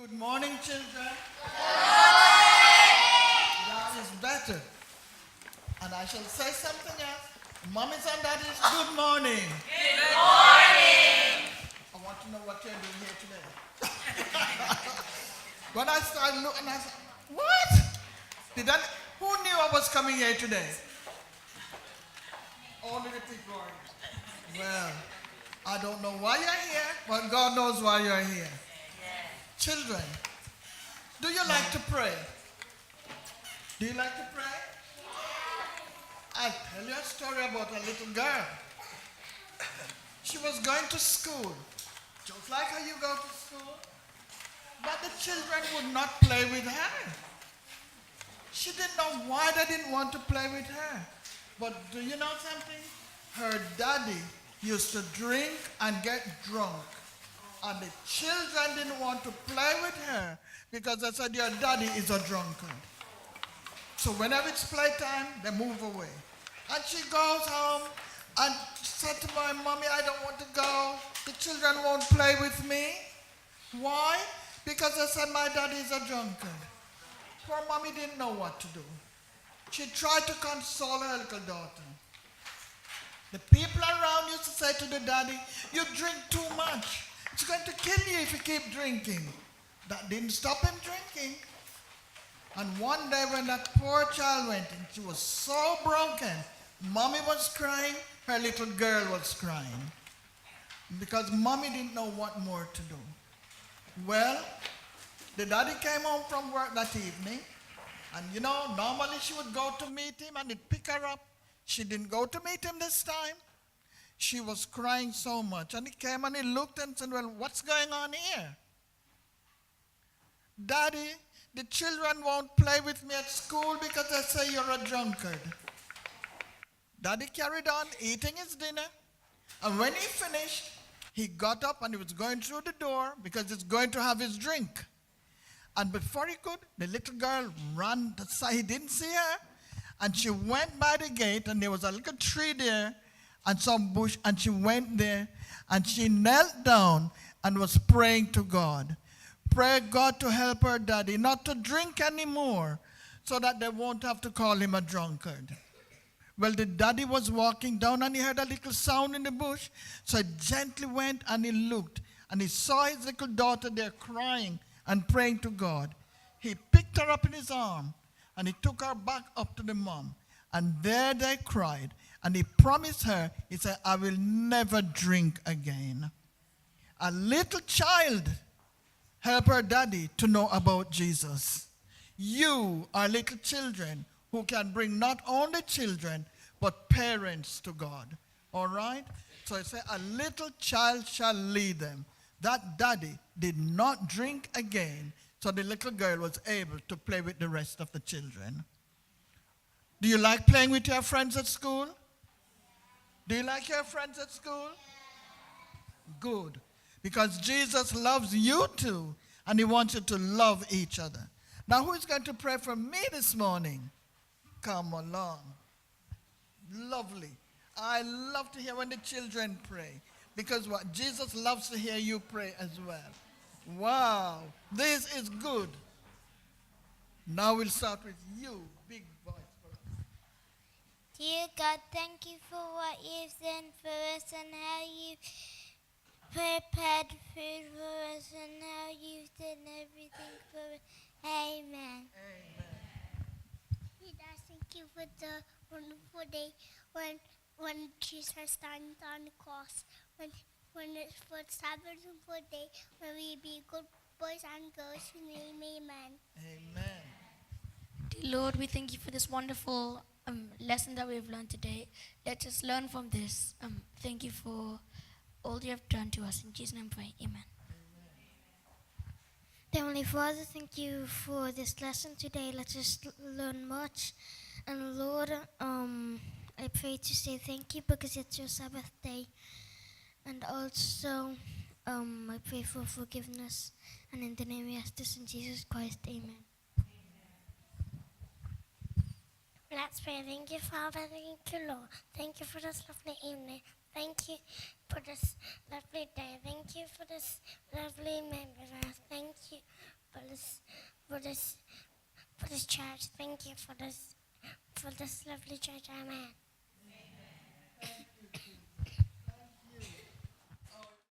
Good morning, children. That is better. And I shall say something else. Mommies and daddies, good morning. Good morning. I want to know what you're doing here today. When I started looking, I said, what? Who knew I was coming here today? Only the people are here. Well, I don't know why you're here, but God knows why you're here. Children, do you like to pray? Do you like to pray? I'll tell you a story about a little girl. She was going to school, just like how you go to school, but the children would not play with her. She didn't know why they didn't want to play with her. But do you know something? Her daddy used to drink and get drunk. And the children didn't want to play with her because they said, your daddy is a drunkard. So whenever it's playtime, they move away. And she goes home and said to my mommy, I don't want to go. The children won't play with me. Why? Because they said my daddy is a drunkard. Poor mommy didn't know what to do. She tried to console her little daughter. The people around used to say to the daddy, you drink too much. It's going to kill you if you keep drinking. That didn't stop him drinking. And one day when that poor child went in, she was so broken. Mommy was crying, her little girl was crying. Because mommy didn't know what more to do. Well, the daddy came home from work that evening. And you know, normally she would go to meet him and he'd pick her up. She didn't go to meet him this time. She was crying so much. And he came and he looked and said, well, what's going on here? Daddy, the children won't play with me at school because they say you're a drunkard. Daddy carried on eating his dinner. And when he finished, he got up and he was going through the door because he's going to have his drink. And before he could, the little girl ran to the side. He didn't see her. And she went by the gate and there was a little tree there and some bush, and she went there and she knelt down and was praying to God. Pray God to help her daddy not to drink anymore so that they won't have to call him a drunkard. Well, the daddy was walking down and he heard a little sound in the bush. So he gently went and he looked and he saw his little daughter there crying and praying to God. He picked her up in his arm and he took her back up to the mom. And there they cried. And he promised her, he said, I will never drink again. A little child helped her daddy to know about Jesus. You are little children who can bring not only children, but parents to God. All right? So it says, a little child shall lead them. That daddy did not drink again, so the little girl was able to play with the rest of the children. Do you like playing with your friends at school? Do you like your friends at school? Good. Because Jesus loves you too, and he wants you to love each other. Now, who is going to pray for me this morning? Come along. Lovely. I love to hear when the children pray. Because what? Jesus loves to hear you pray as well. Wow. This is good. Now we'll start with you. Big voice for us. Dear God, thank you for what you've done for us and how you prepared food for us and how you've done everything for us. Amen. Amen. I thank you for the wonderful day when Jesus died on the cross, when it's for Sabbath and for day, when we be good boys and girls who name amen. Amen. Dear Lord, we thank you for this wonderful lesson that we've learned today. Let us learn from this. Thank you for all you have done to us. In Jesus' name, pray. Amen. Heavenly Father, thank you for this lesson today. Let us learn much. And Lord, I pray to say thank you because it's your Sabbath day. And also, I pray for forgiveness. And in the name we ask this in Jesus Christ, amen. Let's pray. Thank you, Father. Thank you, Lord. Thank you for this lovely evening. Thank you for this lovely day. Thank you for this lovely memory. Thank you for this church. Thank you for this lovely church I'm at.